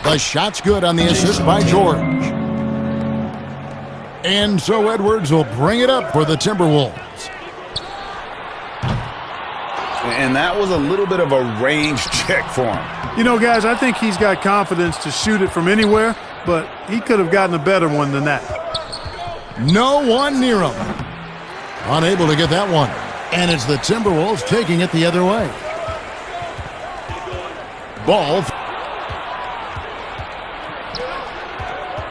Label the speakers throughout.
Speaker 1: The shot's good on the assist by George. And so Edwards will bring it up for the Timberwolves.
Speaker 2: And that was a little bit of a range check for him.
Speaker 3: You know, guys, I think he's got confidence to shoot it from anywhere, but he could have gotten a better one than that.
Speaker 1: No one near him. Unable to get that one. And it's the Timberwolves taking it the other way. Ball.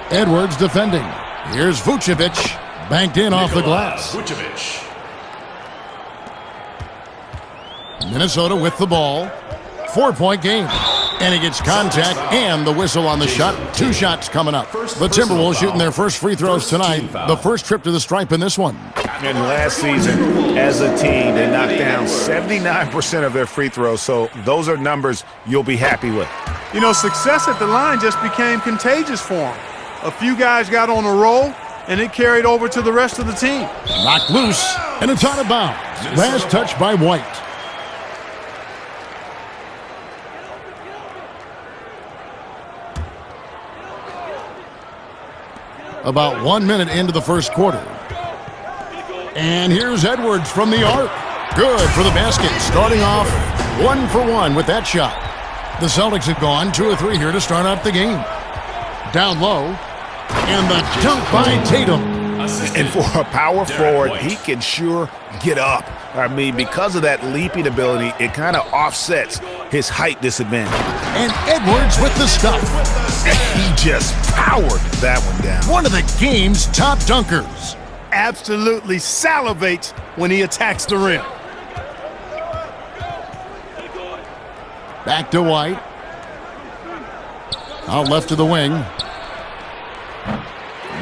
Speaker 1: Edwards defending. Here's Vucevic. Banked in off the glass.
Speaker 4: Vucevic.
Speaker 1: Minnesota with the ball. 4-point game. And he gets contact and the whistle on the shot. 2 shots coming up. The Timberwolves shooting their first free throws tonight. The first trip to the stripe in this one.
Speaker 2: And last season, as a team, they knocked down 79% of their free throws. So those are numbers you'll be happy with.
Speaker 3: You know, success at the line just became contagious for him. A few guys got on a roll, and it carried over to the rest of the team.
Speaker 1: Knocked loose, and it's out of bounds. Last touch by White. About 1 minute into the first quarter. And here's Edwards from the arc. Good for the basket. Starting off 1 for 1 with that shot. The Celtics have gone 2 or 3 here to start out the game. Down low. And the dunk by Tatum.
Speaker 2: And for a power forward, he can sure get up. I mean, because of that leaping ability, it kind of offsets his height disadvantage.
Speaker 1: And Edwards with the stuff.
Speaker 2: He just powered that one down.
Speaker 1: One of the game's top dunkers.
Speaker 3: Absolutely salivates when he attacks the rim.
Speaker 1: Back to White. Out left to the wing.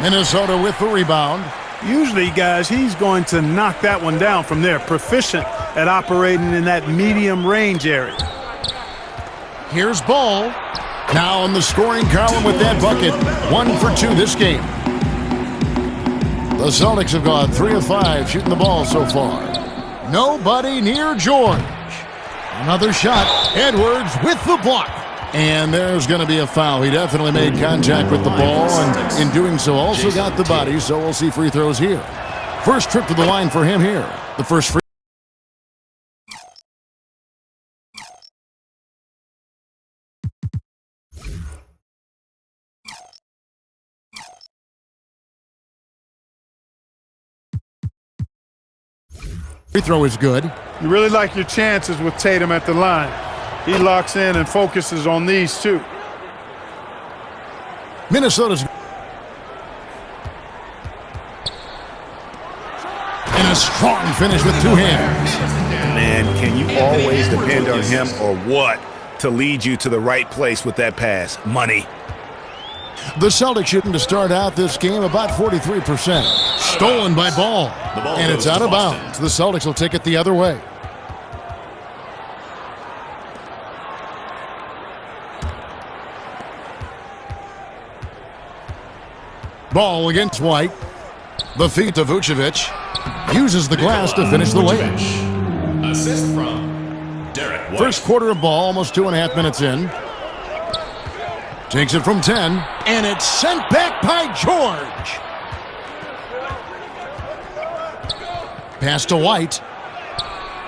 Speaker 1: Minnesota with the rebound.
Speaker 3: Usually, guys, he's going to knock that one down from there. Proficient at operating in that medium range area.
Speaker 1: Here's Ball. Now in the scoring column with that bucket. 1 for 2 this game. The Celtics have gone 3 of 5 shooting the ball so far. Nobody near George. Another shot. Edwards with the block. And there's going to be a foul. He definitely made contact with the ball, and in doing so also got the body, so we'll see free throws here. First trip to the line for him here. The first free throw is good.
Speaker 3: You really like your chances with Tatum at the line. He locks in and focuses on these two.
Speaker 1: Minnesota's and a strong finish with 2 hands.
Speaker 2: Man, can you always depend on him or what to lead you to the right place with that pass? Money.
Speaker 1: The Celtics shooting to start out this game about 43%. Stolen by Ball. And it's out of bounds. The Celtics will take it the other way. Ball against White. The feed to Vucevic. Uses the glass to finish the layup.
Speaker 4: Assist from Derek White.
Speaker 1: First quarter of ball, almost 2.5 minutes in. Takes it from 10. And it's sent back by George. Pass to White.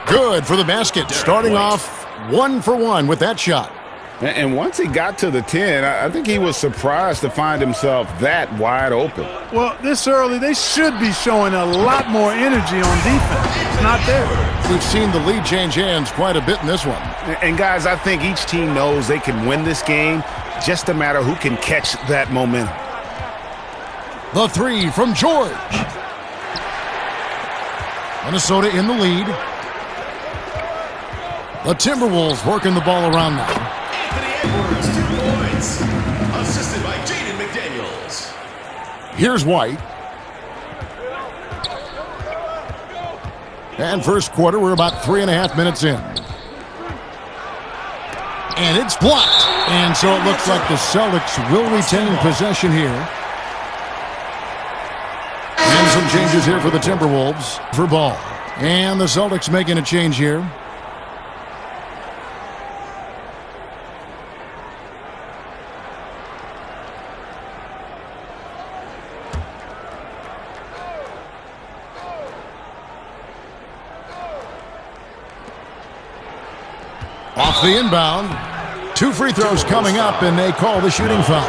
Speaker 1: Good for the basket. Starting off 1 for 1 with that shot.
Speaker 2: And once he got to the 10, I think he was surprised to find himself that wide open.
Speaker 3: Well, this early, they should be showing a lot more energy on defense. It's not there.
Speaker 1: We've seen the lead change hands quite a bit in this one.
Speaker 2: And guys, I think each team knows they can win this game. Just a matter who can catch that momentum.
Speaker 1: The 3 from George. Minnesota in the lead. The Timberwolves working the ball around now.
Speaker 4: Edwards, 2 points. Assisted by Jaden McDaniels.
Speaker 1: Here's White. And first quarter, we're about 3.5 minutes in. And it's blocked. And so it looks like the Celtics will retain possession here. And some changes here for the Timberwolves for Ball. And the Celtics making a change here. Off the inbound. 2 free throws coming up, and they call the shooting foul.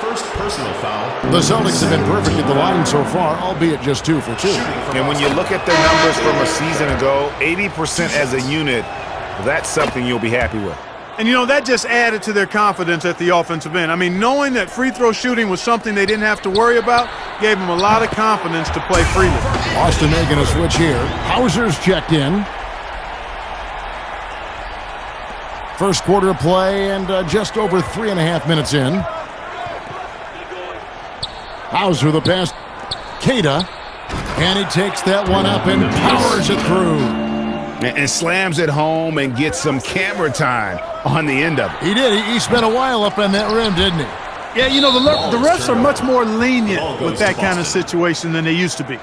Speaker 4: First personal foul.
Speaker 1: The Celtics have been perfect at the line so far, albeit just 2 for 2.
Speaker 2: And when you look at their numbers from a season ago, 80% as a unit, that's something you'll be happy with.
Speaker 3: And, you know, that just added to their confidence at the offensive end. I mean, knowing that free throw shooting was something they didn't have to worry about gave them a lot of confidence to play freely.
Speaker 1: Boston making a switch here. Hauser's checked in. First quarter of play and just over 3.5 minutes in. Hauser the pass. Queta. And he takes that one up and powers it through.
Speaker 2: And slams it home and gets some camera time on the end of it.
Speaker 1: He did. He spent a while up on that rim, didn't he?
Speaker 3: Yeah, you know, the refs are much more lenient with that kind of situation than they used to be.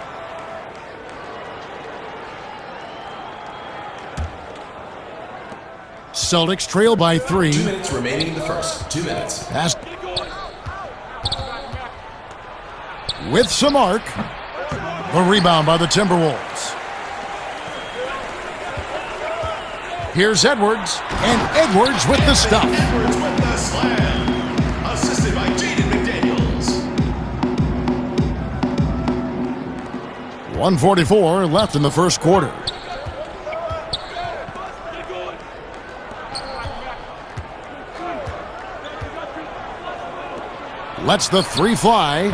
Speaker 1: Celtics trail by 3.
Speaker 4: 2 minutes remaining in the first. 2 minutes.
Speaker 1: Pass. With some arc. The rebound by the Timberwolves. Here's Edwards, and Edwards with the stuff.
Speaker 4: Edwards with the slam. Assisted by Jaden McDaniels.
Speaker 1: 1:44 left in the first quarter. Lets the 3 fly.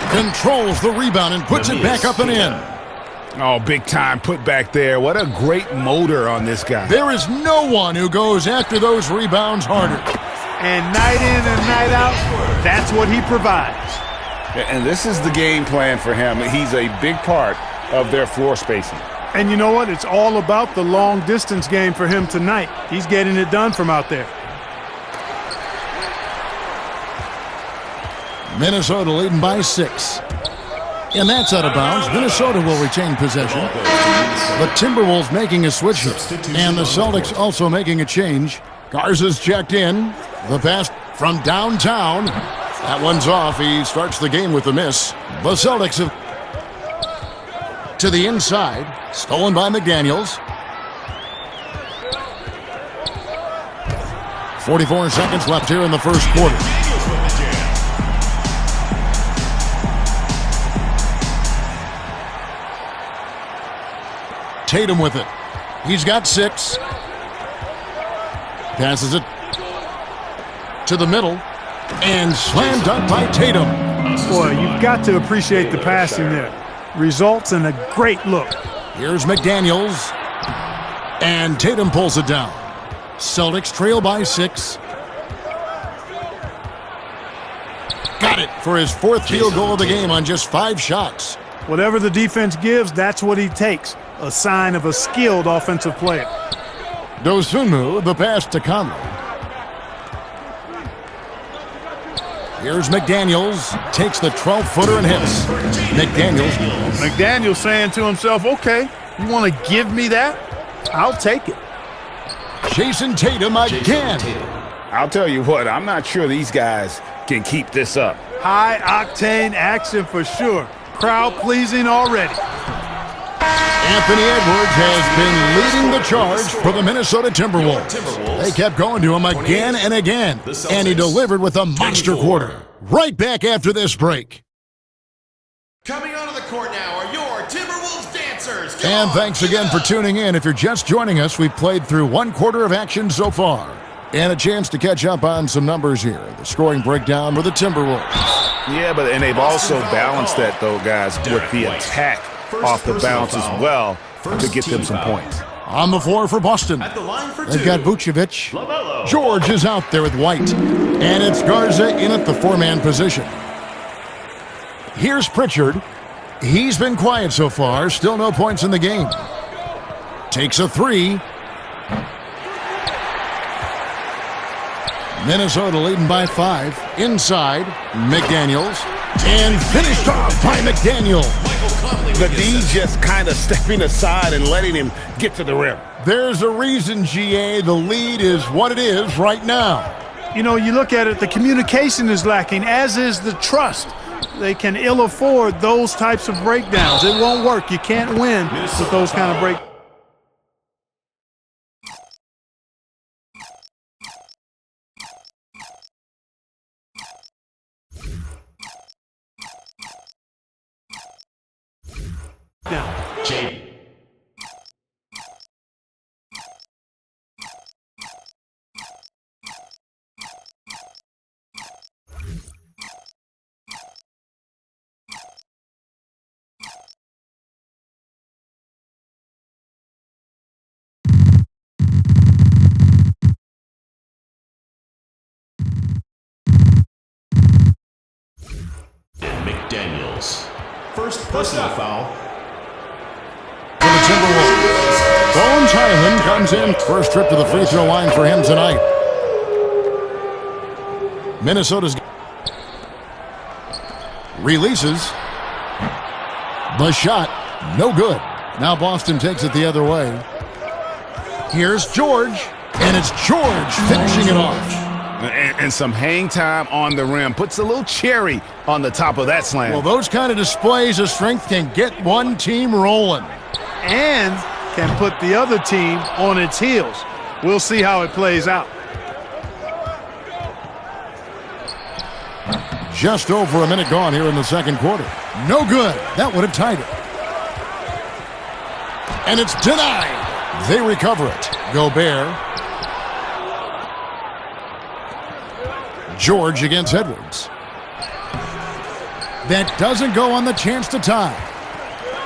Speaker 1: Controls the rebound and puts it back up and in.
Speaker 2: Oh, big time put back there. What a great motor on this guy.
Speaker 1: There is no one who goes after those rebounds harder.
Speaker 3: And night in and night out, that's what he provides.
Speaker 2: And this is the game plan for him. He's a big part of their floor spacing.
Speaker 3: And you know what? It's all about the long distance game for him tonight. He's getting it done from out there.
Speaker 1: Minnesota leading by 6. And that's out of bounds. Minnesota will retain possession. The Timberwolves making a switch here. And the Celtics also making a change. Garza's checked in. The pass from downtown. That one's off. He starts the game with a miss. The Celtics have to the inside. Stolen by McDaniels. 44 seconds left here in the first quarter. Tatum with it. He's got 6. Passes it to the middle. And slam dunk by Tatum.
Speaker 3: Boy, you've got to appreciate the passing there. Results in a great look.
Speaker 1: Here's McDaniels. And Tatum pulls it down. Celtics trail by 6. Got it for his 4th field goal of the game on just 5 shots.
Speaker 3: Whatever the defense gives, that's what he takes. A sign of a skilled offensive player.
Speaker 1: Dosunmu, the pass to Conley. Here's McDaniels. Takes the 12-footer and hits.
Speaker 3: McDaniels saying to himself, okay, you want to give me that? I'll take it.
Speaker 1: Jason Tatum again.
Speaker 2: I'll tell you what, I'm not sure these guys can keep this up.
Speaker 3: High-octane action for sure. Crowd-pleasing already.
Speaker 1: Anthony Edwards has been leading the charge for the Minnesota Timberwolves. They kept going to him again and again, and he delivered with a monster quarter. Right back after this break.
Speaker 4: Coming onto the court now are your Timberwolves dancers.
Speaker 1: And thanks again for tuning in. If you're just joining us, we've played through 1 quarter of action so far. And a chance to catch up on some numbers here. The scoring breakdown for the Timberwolves.
Speaker 2: Yeah, and they've also balanced that, though, guys, with the attack off the bounce as well to get them some points.
Speaker 1: On the floor for Boston. They've got Vucevic. George is out there with White. And it's Garza in at the 4-man position. Here's Pritchard. He's been quiet so far. Still no points in the game. Takes a 3. Minnesota leading by 5. Inside, McDaniels. And finished off by McDaniel.
Speaker 2: The D just kind of stepping aside and letting him get to the rim.
Speaker 1: There's a reason, GA, the lead is what it is right now.
Speaker 3: You know, you look at it, the communication is lacking, as is the trust. They can ill afford those types of breakdowns. It won't work. You can't win with those kind of breakdowns.
Speaker 4: Jaden. McDaniels. First personal foul.
Speaker 1: For the Timberwolves, Bones Highland comes in. First trip to the free throw line for him tonight. Minnesota's releases. The shot, no good. Now Boston takes it the other way. Here's George, and it's George finishing it off.
Speaker 2: And some hang time on the rim. Puts a little cherry on the top of that slam.
Speaker 1: Well, those kind of displays of strength can get one team rolling.
Speaker 3: And can put the other team on its heels. We'll see how it plays out.
Speaker 1: Just over a minute gone here in the second quarter. No good. That would have tied it. And it's denied. They recover it. Gobert. George against Edwards. That doesn't go on the chance to tie.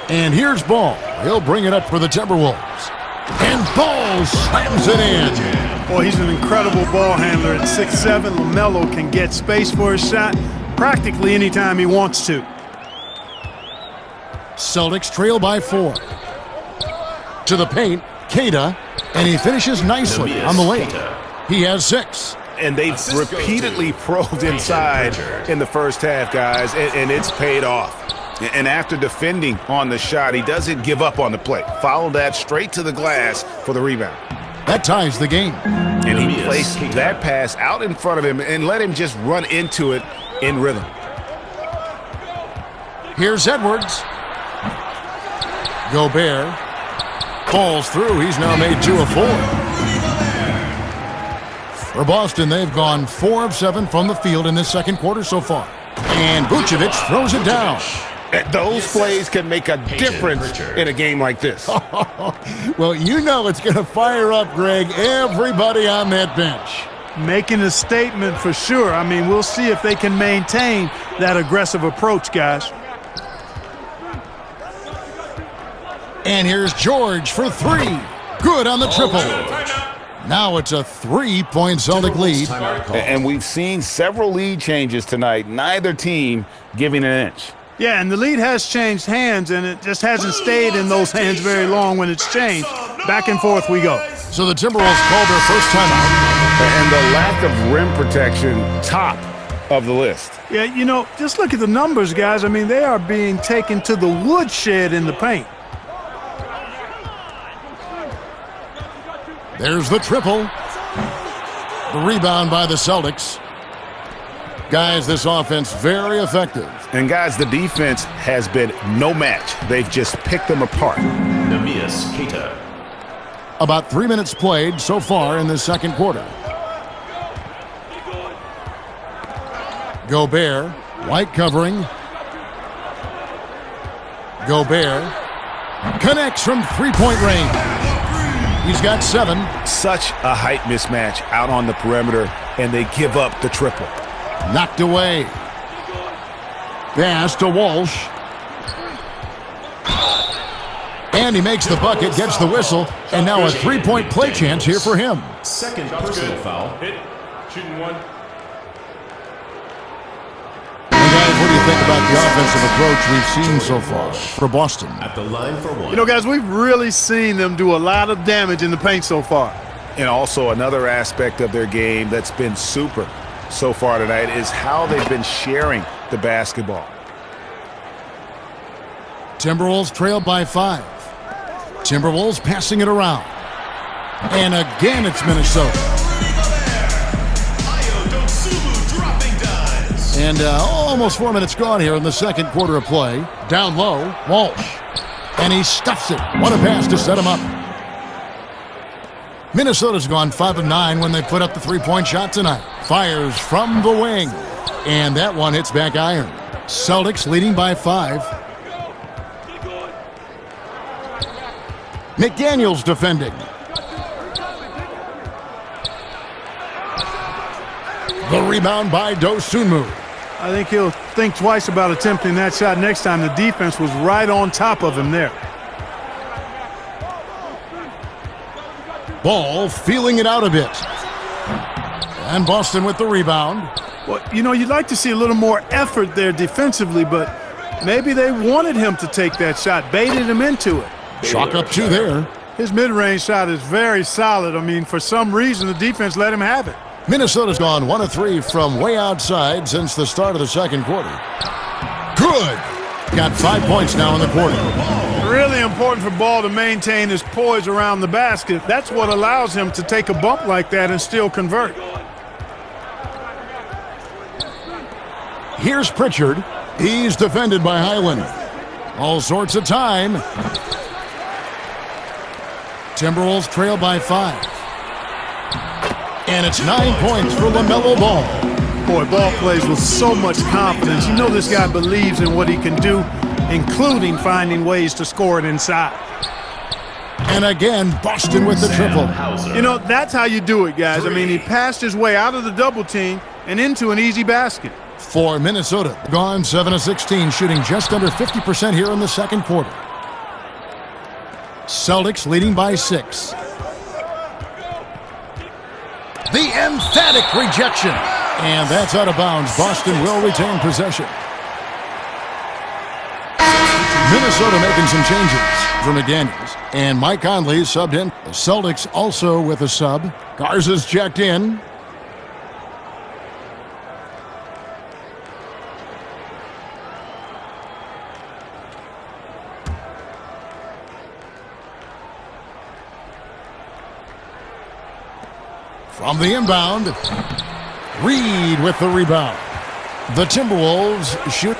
Speaker 1: And here's Ball. He'll bring it up for the Timberwolves. And Ball slams it in.
Speaker 3: Boy, he's an incredible ball handler. At 6'7", LaMelo can get space for his shot practically anytime he wants to.
Speaker 1: Celtics trail by 4. To the paint, Keita, and he finishes nicely on the lane. He has 6.
Speaker 2: And they've repeatedly probed inside in the first half, guys, and it's paid off. And after defending on the shot, he doesn't give up on the play. Follow that straight to the glass for the rebound.
Speaker 1: That ties the game.
Speaker 2: And he placed that pass out in front of him and let him just run into it in rhythm.
Speaker 1: Here's Edwards. Gobert falls through. He's now made 2 of 4. For Boston, they've gone 4 of 7 from the field in this second quarter so far. And Vucevic throws it down.
Speaker 2: Those plays can make a difference in a game like this.
Speaker 1: Well, you know it's going to fire up, Greg, everybody on that bench.
Speaker 3: Making a statement for sure. I mean, we'll see if they can maintain that aggressive approach, guys.
Speaker 1: And here's George for 3. Good on the triple. Now it's a 3-point Celtic lead.
Speaker 2: And we've seen several lead changes tonight. Neither team giving an inch.
Speaker 3: Yeah, and the lead has changed hands, and it just hasn't stayed in those hands very long when it's changed. Back and forth we go.
Speaker 1: So the Timberwolves called their first timeout.
Speaker 2: And the lack of rim protection, top of the list.
Speaker 3: Yeah, you know, just look at the numbers, guys. I mean, they are being taken to the woodshed in the paint.
Speaker 1: There's the triple. The rebound by the Celtics. Guys, this offense very effective.
Speaker 2: And guys, the defense has been no match. They've just picked them apart.
Speaker 4: Neemias Queta.
Speaker 1: About 3 minutes played so far in this second quarter. Gobert, white covering. Gobert connects from three-point range. He's got 7.
Speaker 2: Such a height mismatch out on the perimeter, and they give up the triple.
Speaker 1: Knocked away. Pass to Walsh. And he makes the bucket, gets the whistle, and now a 3-point play chance here for him.
Speaker 4: Second personal foul.
Speaker 5: Hit. Shooting 1.
Speaker 1: And guys, what do you think about the offensive approach we've seen so far for Boston?
Speaker 4: At the line for 1.
Speaker 3: You know, guys, we've really seen them do a lot of damage in the paint so far.
Speaker 2: And also another aspect of their game that's been super so far tonight is how they've been sharing the basketball.
Speaker 1: Timberwolves trail by 5. Timberwolves passing it around. And again, it's Minnesota. And almost 4 minutes gone here in the second quarter of play. Down low, Walsh. And he stuffs it. What a pass to set him up. Minnesota's gone 5 of 9 when they put up the 3-point shot tonight. Fires from the wing. And that one hits back iron. Celtics leading by 5. McDaniels defending. The rebound by Dosunmu.
Speaker 3: I think he'll think twice about attempting that shot next time. The defense was right on top of him there.
Speaker 1: Ball feeling it out a bit. And Boston with the rebound.
Speaker 3: Well, you know, you'd like to see a little more effort there defensively, but maybe they wanted him to take that shot, baited him into it.
Speaker 1: Chalk up 2 there.
Speaker 3: His mid-range shot is very solid. I mean, for some reason, the defense let him have it.
Speaker 1: Minnesota's gone 1 of 3 from way outside since the start of the second quarter. Good. Got 5 points now in the quarter.
Speaker 3: Really important for Ball to maintain his poise around the basket. That's what allows him to take a bump like that and still convert.
Speaker 1: Here's Pritchard. He's defended by Highland. All sorts of time. Timberwolves trail by 5. And it's 9 points for LaMelo Ball.
Speaker 3: Boy, Ball plays with so much confidence. You know this guy believes in what he can do, including finding ways to score it inside.
Speaker 1: And again, Boston with the triple.
Speaker 3: You know, that's how you do it, guys. I mean, he passed his way out of the double team and into an easy basket.
Speaker 1: For Minnesota, gone 7 of 16, shooting just under 50% here in the second quarter. Celtics leading by 6. The emphatic rejection. And that's out of bounds. Boston will retain possession. Minnesota making some changes for McDaniels. And Mike Conley subbed in. The Celtics also with a sub. Garza's checked in. From the inbound, Reed with the rebound. The Timberwolves shoot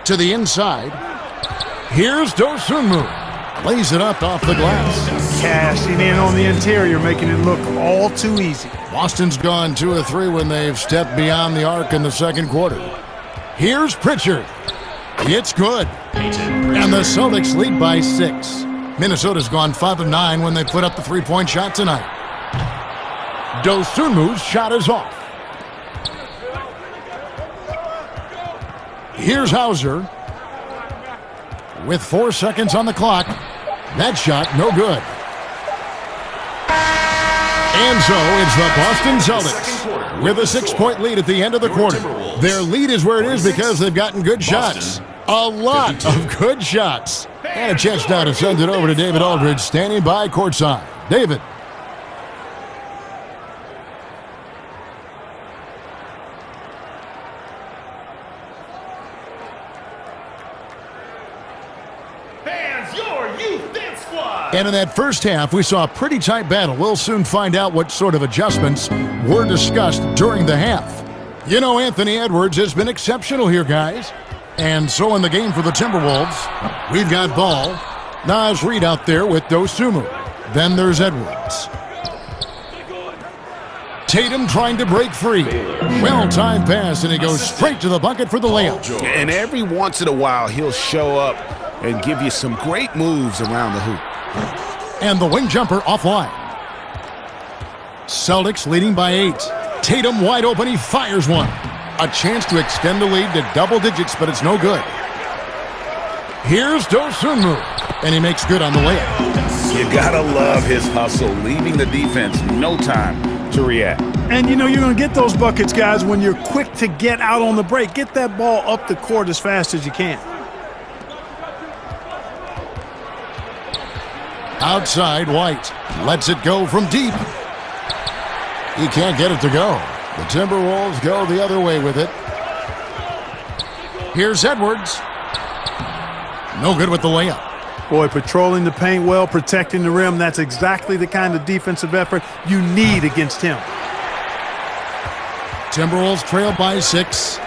Speaker 1: to the inside. Here's Dosunmu. Lays it up off the glass.
Speaker 3: Cashing in on the interior, making it look all too easy.
Speaker 1: Boston's gone 2 of 3 when they've stepped beyond the arc in the second quarter. Here's Pritchard. It's good. And the Celtics lead by 6. Minnesota's gone 5 of 9 when they put up the 3-point shot tonight. Dosunmu's shot is off. Here's Hauser. With 4 seconds on the clock. That shot, no good. And so it's the Boston Celtics with a 6-point lead at the end of the quarter. Their lead is where it is because they've gotten good shots. A lot of good shots. And a chance now to send it over to David Aldridge, standing by courtside. David.
Speaker 4: Fans, your youth dance squad.
Speaker 1: And in that first half, we saw a pretty tight battle. We'll soon find out what sort of adjustments were discussed during the half. You know, Anthony Edwards has been exceptional here, guys. And so in the game for the Timberwolves, we've got Ball. Naz Reid out there with Dosunmu. Then there's Edwards. Tatum trying to break free. Well-timed pass, and he goes straight to the bucket for the layup.
Speaker 2: And every once in a while, he'll show up and give you some great moves around the hoop.
Speaker 1: And the wing jumper offline. Celtics leading by 8. Tatum wide open, he fires one. A chance to extend the lead to double digits, but it's no good. Here's Dosunmu, and he makes good on the layup.
Speaker 2: You gotta love his hustle, leaving the defense no time to react.
Speaker 3: And you know you're going to get those buckets, guys, when you're quick to get out on the break. Get that ball up the court as fast as you can.
Speaker 1: Outside, White lets it go from deep. He can't get it to go. The Timberwolves go the other way with it. Here's Edwards. No good with the layup.
Speaker 3: Boy, patrolling the paint well, protecting the rim, that's exactly the kind of defensive effort you need against him.
Speaker 1: Timberwolves trail by 6.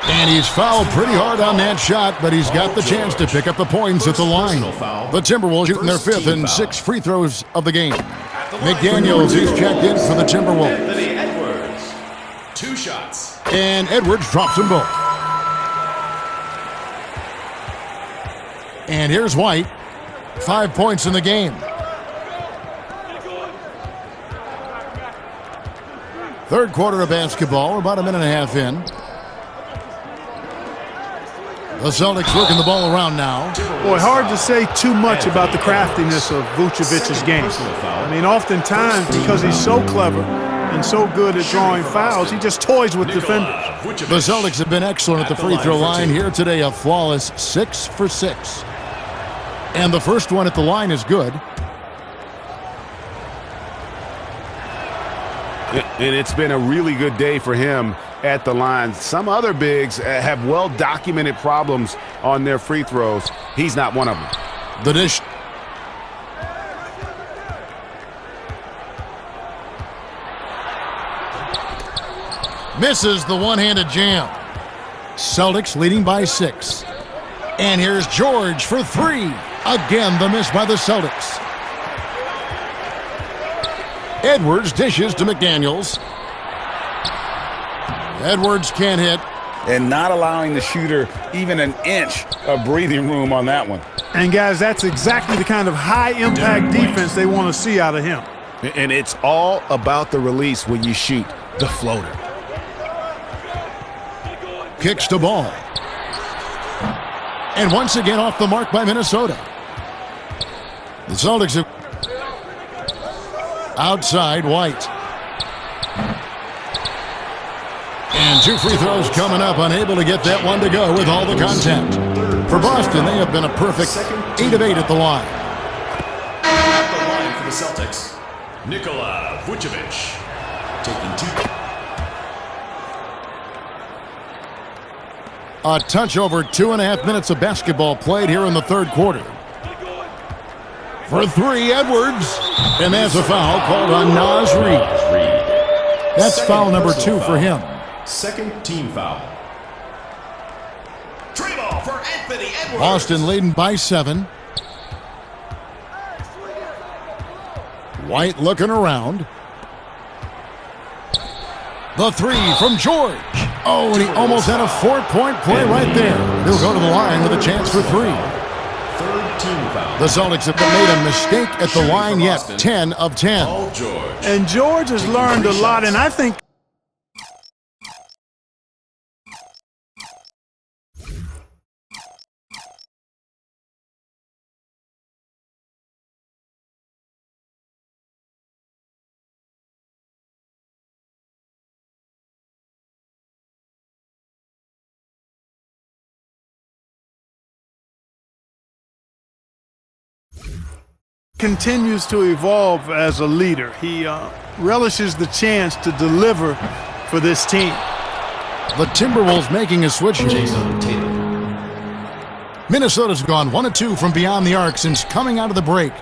Speaker 1: And he's fouled pretty hard on that shot, but he's got the chance to pick up the points at the line. The Timberwolves shooting their 5th and 6th free throws of the game. McDaniels is checked in for the Timberwolves.
Speaker 4: Anthony Edwards. 2 shots.
Speaker 1: And Edwards drops them both. And here's White. 5 points in the game. Third quarter of basketball. We're about a minute and a half in. The Celtics working the ball around now.
Speaker 3: Boy, hard to say too much about the craftiness of Vucevic's game. I mean, oftentimes, because he's so clever and so good at drawing fouls, he just toys with defenders.
Speaker 1: The Celtics have been excellent at the free throw line here today. A flawless 6 for 6. And the first one at the line is good.
Speaker 2: And it's been a really good day for him at the line. Some other bigs have well-documented problems on their free throws. He's not one of them.
Speaker 1: The dish. Misses the one-handed jam. Celtics leading by 6. And here's George for 3. Again, the miss by the Celtics. Edwards dishes to McDaniels. Edwards can't hit.
Speaker 2: And not allowing the shooter even an inch of breathing room on that one.
Speaker 3: And, guys, that's exactly the kind of high-impact defense they want to see out of him.
Speaker 2: And it's all about the release when you shoot the floater.
Speaker 1: Kicks to ball. And once again off the mark by Minnesota. The Celtics have outside White. And 2 free throws coming up, unable to get that one to go with all the contact. For Boston, they have been a perfect 8 of 8 at the line.
Speaker 4: At the line for the Celtics, Nikola Vucevic taking 2.
Speaker 1: A touch over 2.5 minutes of basketball played here in the third quarter. For 3, Edwards. And there's a foul called on Naz Reid. That's foul number 2 for him.
Speaker 4: Second team foul. Three ball for Anthony Edwards.
Speaker 1: Boston leading by 7. White looking around. The 3 from George. Oh, and he almost had a 4-point play right there. He'll go to the line with a chance for 3.
Speaker 4: Third team foul.
Speaker 1: The Celtics have made a mistake at the line yet. 10 of 10.
Speaker 4: Paul George.
Speaker 3: And George has learned a lot, and I think continues to evolve as a leader. He relishes the chance to deliver for this team.
Speaker 1: The Timberwolves making a switch here.
Speaker 4: Jason Tatum.
Speaker 1: Minnesota's gone 1 of 2 from beyond the arc since coming out of the break.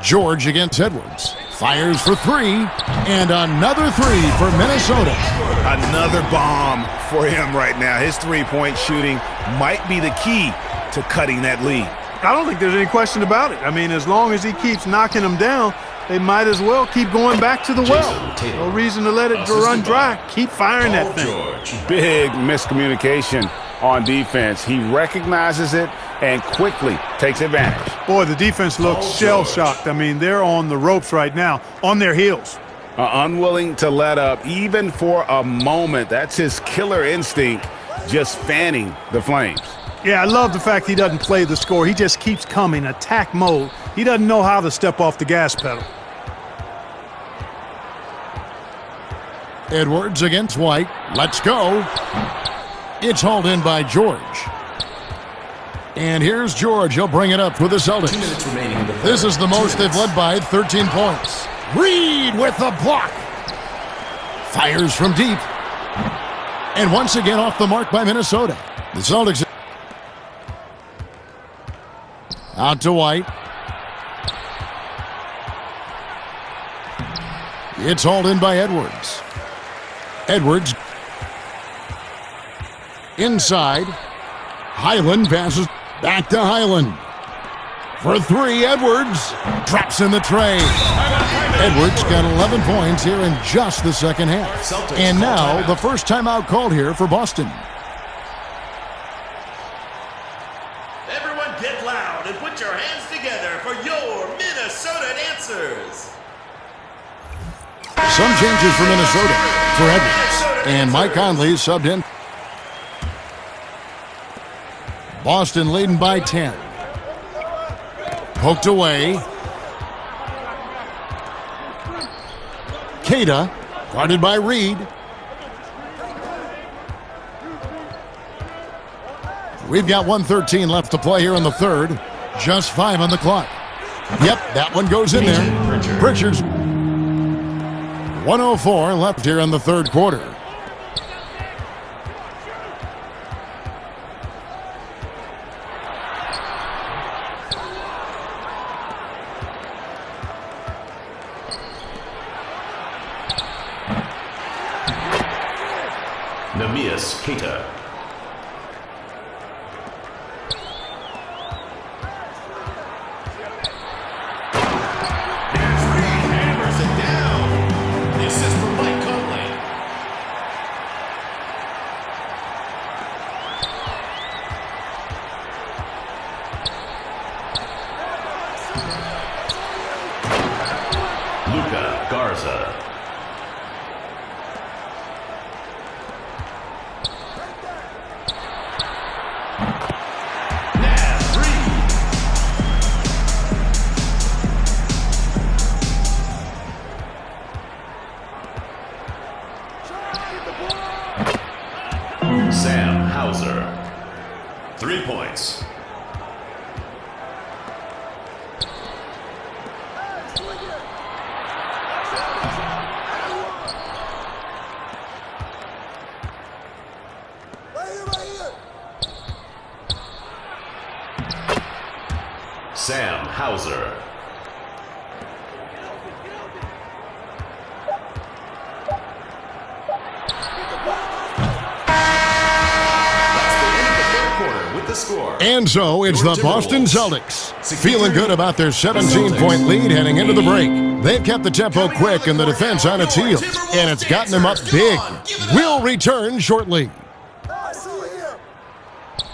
Speaker 1: George against Edwards. Fires for 3. And another 3 for Minnesota.
Speaker 2: Another bomb for him right now. His three-point shooting might be the key to cutting that lead.
Speaker 3: I don't think there's any question about it. I mean, as long as he keeps knocking them down, they might as well keep going back to the well. No reason to let it run dry. Keep firing that thing.
Speaker 4: George.
Speaker 2: Big miscommunication on defense. He recognizes it and quickly takes advantage.
Speaker 3: Boy, the defense looks shell-shocked. I mean, they're on the ropes right now, on their heels.
Speaker 2: Unwilling to let up even for a moment. That's his killer instinct, just fanning the flames.
Speaker 3: Yeah, I love the fact he doesn't play the score. He just keeps coming, attack mode. He doesn't know how to step off the gas pedal.
Speaker 1: Edwards against White. Let's go. It's hauled in by George. And here's George. He'll bring it up for the Celtics.
Speaker 4: 2 minutes remaining in the third.
Speaker 1: This is the most they've led by, 13 points. Reed with the block. Fires from deep. And once again off the mark by Minnesota. The Celtics out to White. It's hauled in by Edwards. Edwards inside. Highland passes back to Highland. For 3, Edwards drops in the tray. Edwards got 11 points here in just the second half. And now the first timeout called here for Boston.
Speaker 5: down and put your hands together for your Minnesota dancers.
Speaker 1: Some changes for Minnesota for Edwards. And Mike Conley subbed in. Boston leading by 10. Poked away. Keita, guarded by Reed. We've got 1:13 left to play here in the third. Just 5 on the clock. Yep, that one goes in there. Pritchard's 1:04 left here in the third quarter.
Speaker 4: Keita.
Speaker 5: Hammers it down. The assist for Mike Conley.
Speaker 4: Luka Garza. Sam Hauser. 3 points. Sam Hauser.
Speaker 1: And so it's the Boston Celtics feeling good about their 17-point lead heading into the break. They've kept the tempo quick and the defense on its heels, and it's gotten them up big. We'll return shortly.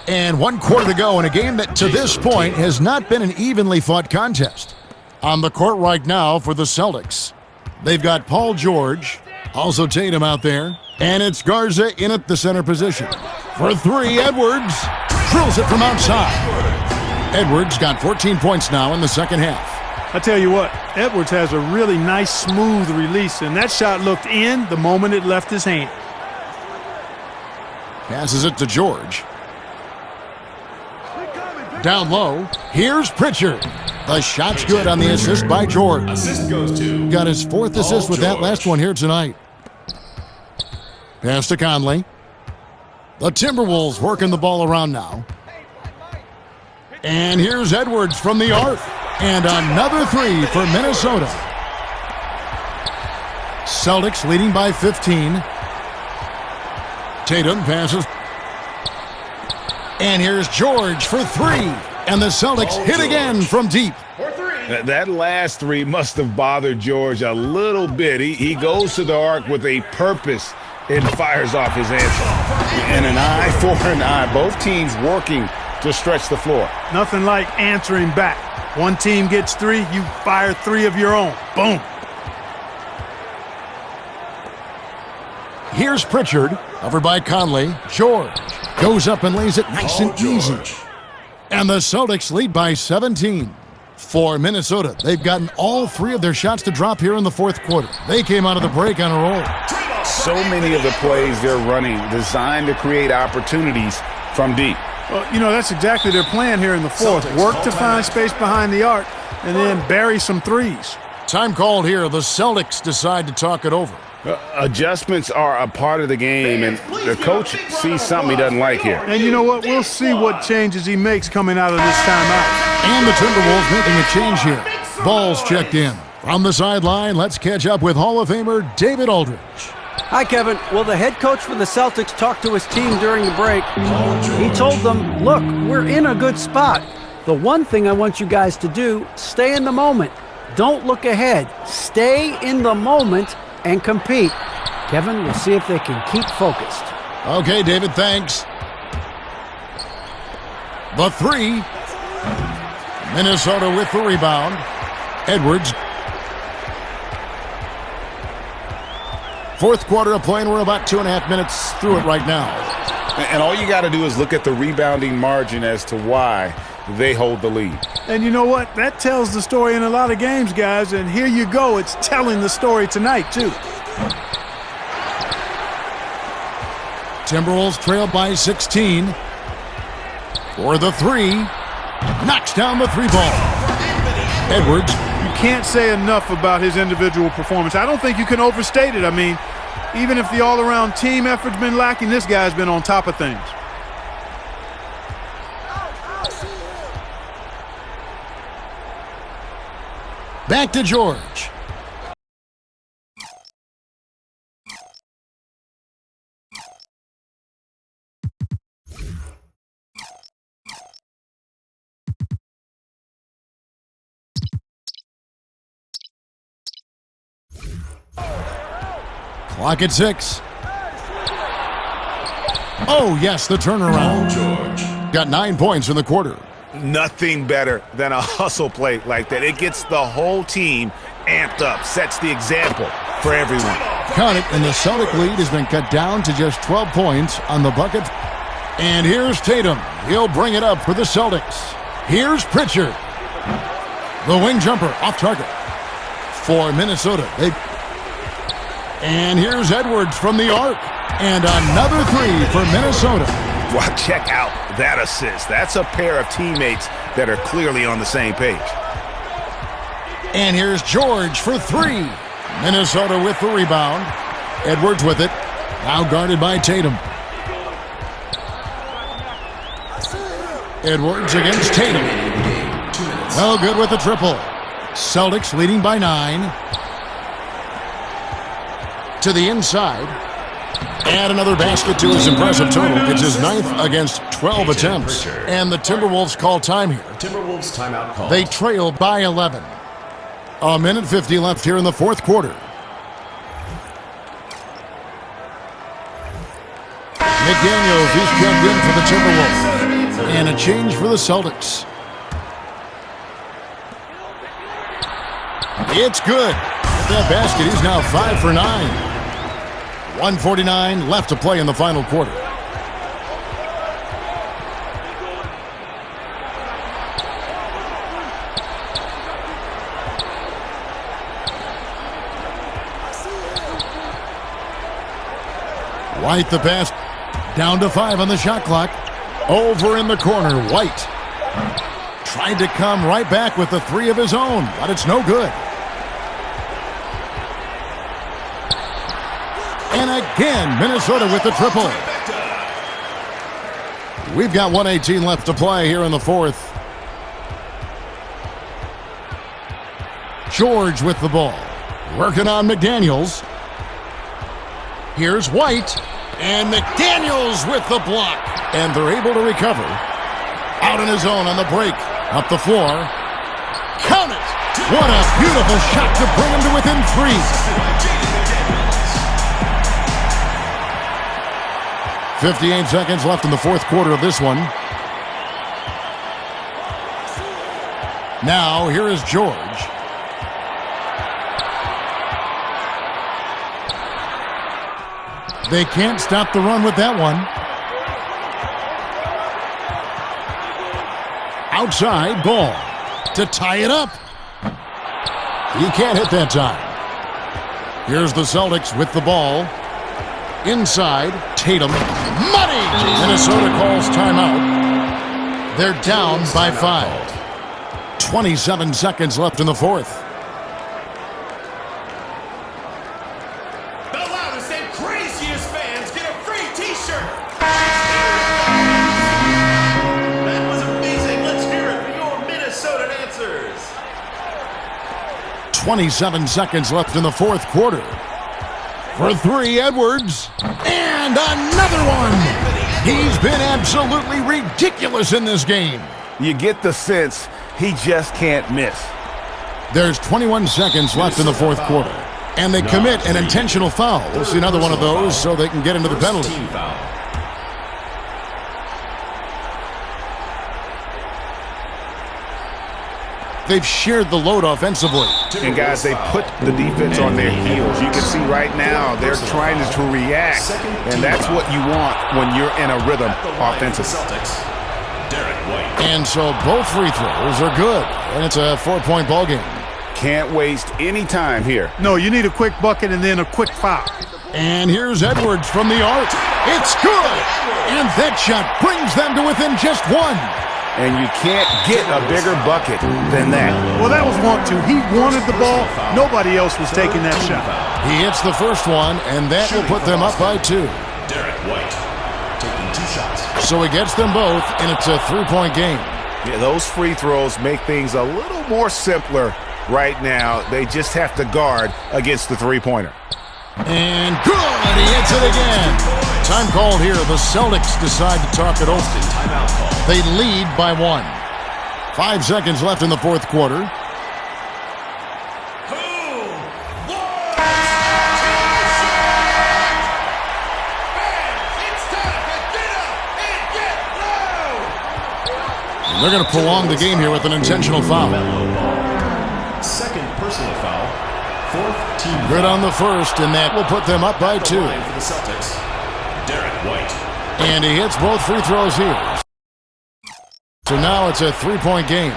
Speaker 1: And 1 quarter to go in a game that to this point has not been an evenly fought contest. On the court right now for the Celtics, they've got Paul George, also Tatum out there, and it's Garza in at the center position. For 3, Edwards drills it from outside. Edwards got 14 points now in the second half.
Speaker 3: I tell you what, Edwards has a really nice, smooth release, and that shot looked in the moment it left his hand.
Speaker 1: Passes it to George. Down low, here's Pritchard. The shot's good on the assist by George.
Speaker 4: Assist goes to
Speaker 1: Got his 4th assist with that last one here tonight. Pass to Conley. The Timberwolves working the ball around now. And here's Edwards from the arc. And another 3 for Minnesota. Celtics leading by 15. Tatum passes. And here's George for 3. And the Celtics hit again from deep.
Speaker 2: That last 3 must have bothered George a little bit. He goes to the arc with a purpose and fires off his answer. And an eye for an eye. Both teams working to stretch the floor.
Speaker 3: Nothing like answering back. One team gets 3, you fire 3 of your own. Boom.
Speaker 1: Here's Pritchard, over by Conley. George goes up and lays it nice and easy. And the Celtics lead by 17. For Minnesota, they've gotten all 3 of their shots to drop here in the fourth quarter. They came out of the break on a roll.
Speaker 2: So many of the plays they're running designed to create opportunities from deep.
Speaker 3: Well, you know, that's exactly their plan here in the fourth. Work to find space behind the arc and then bury some 3s.
Speaker 1: Time called here. The Celtics decide to talk it over.
Speaker 2: Adjustments are a part of the game, and the coach sees something he doesn't like here.
Speaker 3: And you know what? We'll see what changes he makes coming out of this timeout.
Speaker 1: And the Timberwolves making a change here. Ball's checked in. From the sideline, let's catch up with Hall of Famer David Aldridge.
Speaker 6: Hi, Kevin. Well, the head coach for the Celtics talked to his team during the break. He told them, look, we're in a good spot. The one thing I want you guys to do, stay in the moment. Don't look ahead. Stay in the moment and compete. Kevin, we'll see if they can keep focused.
Speaker 1: Okay, David, thanks. The 3. Minnesota with the rebound. Edwards. Fourth quarter of play, and we're about 2.5 minutes through it right now.
Speaker 2: And all you got to do is look at the rebounding margin as to why they hold the lead.
Speaker 3: And you know what? That tells the story in a lot of games, guys. And here you go. It's telling the story tonight, too.
Speaker 1: Timberwolves trail by 16. For the three. Knocks down the three ball. Edwards.
Speaker 3: You can't say enough about his individual performance. I don't think you can overstate it. I mean, even if the all-around team effort's been lacking, this guy's been on top of things.
Speaker 1: Back to George. Clock at 6. Oh, yes, the turnaround.
Speaker 4: George.
Speaker 1: Got 9 points in the quarter.
Speaker 2: Nothing better than a hustle play like that. It gets the whole team amped up, sets the example for everyone.
Speaker 1: Count it, and the Celtic lead has been cut down to just 12 points on the bucket. And here's Tatum. He'll bring it up for the Celtics. Here's Pritchard. The wing jumper off target for Minnesota. And here's Edwards from the arc. And another three for Minnesota.
Speaker 2: Well, check out that assist. That's a pair of teammates that are clearly on the same page.
Speaker 1: And here's George for three. Minnesota with the rebound. Edwards with it. Now guarded by Tatum. Edwards against Tatum. No good with the triple. Celtics leading by 9. To the inside. And another basket to his impressive total. It's his 9th against 12 attempts. And the Timberwolves call time here.
Speaker 4: Timberwolves timeout call.
Speaker 1: They trail by 11. A minute 50 left here in the fourth quarter. McDaniels, he's checked in for the Timberwolves. And a change for the Celtics. It's good. With that basket, he's now 5 for 9. 1:49 left to play in the final quarter. White the pass. Down to 5 on the shot clock. Over in the corner, White. Tried to come right back with the 3 of his own, but it's no good. And again, Minnesota with the triple. We've got 1:18 left to play here in the fourth. George with the ball. Working on McDaniels. Here's White. And McDaniels with the block. And they're able to recover. Out on his own on the break. Up the floor. Count it! What a beautiful shot to bring him to within 3. 58 seconds left in the fourth quarter of this one. Now, here is George. They can't stop the run with that one. Outside, ball to tie it up. He can't hit that time. Here's the Celtics with the ball. Inside, Tatum. Money! Minnesota calls timeout. They're down by 5. 27 seconds left in the fourth.
Speaker 5: The loudest and craziest fans get a free t-shirt. That was amazing. Let's hear it for your Minnesota dancers.
Speaker 1: 27 seconds left in the fourth quarter. For 3, Edwards. And another one. He's been absolutely ridiculous in this game.
Speaker 2: You get the sense he just can't miss.
Speaker 1: There's 21 seconds left in the fourth quarter. And they commit an intentional foul. We'll see another one of those so they can get into the penalty.
Speaker 4: Team foul.
Speaker 1: They've shared the load offensively.
Speaker 2: And guys, they put the defense on their heels. You can see right now they're trying to react, and that's what you want when you're in a rhythm offensively.
Speaker 1: And so both free throws are good, and it's a 4-point ball game.
Speaker 2: Can't waste any time here.
Speaker 3: No, you need a quick bucket and then a quick foul.
Speaker 1: And here's Edwards from the arc. It's good! And that shot brings them to within just one.
Speaker 2: And you can't get a bigger bucket than that.
Speaker 3: Well, that was 1-2. He wanted the ball. Nobody else was taking that shot.
Speaker 1: He hits the first one, and that will put them up by 2.
Speaker 4: Derek White taking 2 shots.
Speaker 1: So he gets them both, and it's a 3-point game.
Speaker 2: Yeah, those free throws make things a little more simpler right now. They just have to guard against the three-pointer.
Speaker 1: And good! He hits it again. Time called here. The Celtics decide to talk it over. They lead by 1. 5 seconds left in the fourth quarter. They're going to prolong the game here with an intentional foul.
Speaker 4: Second personal foul. 4th team foul.
Speaker 1: Good on the first, and that will put them up by 2.
Speaker 4: For the Celtics, Derek White.
Speaker 1: And he hits both free throws here. So now it's a 3-point game.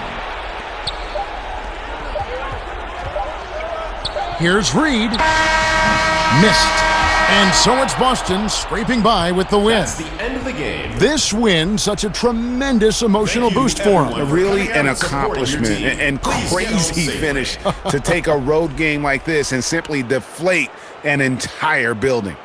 Speaker 1: Here's Reed. Missed. And so it's Boston scraping by with the win.
Speaker 4: That's the end of the game.
Speaker 1: This win, such a tremendous emotional boost for him.
Speaker 2: Really an accomplishment and crazy finish to take a road game like this and simply deflate an entire building.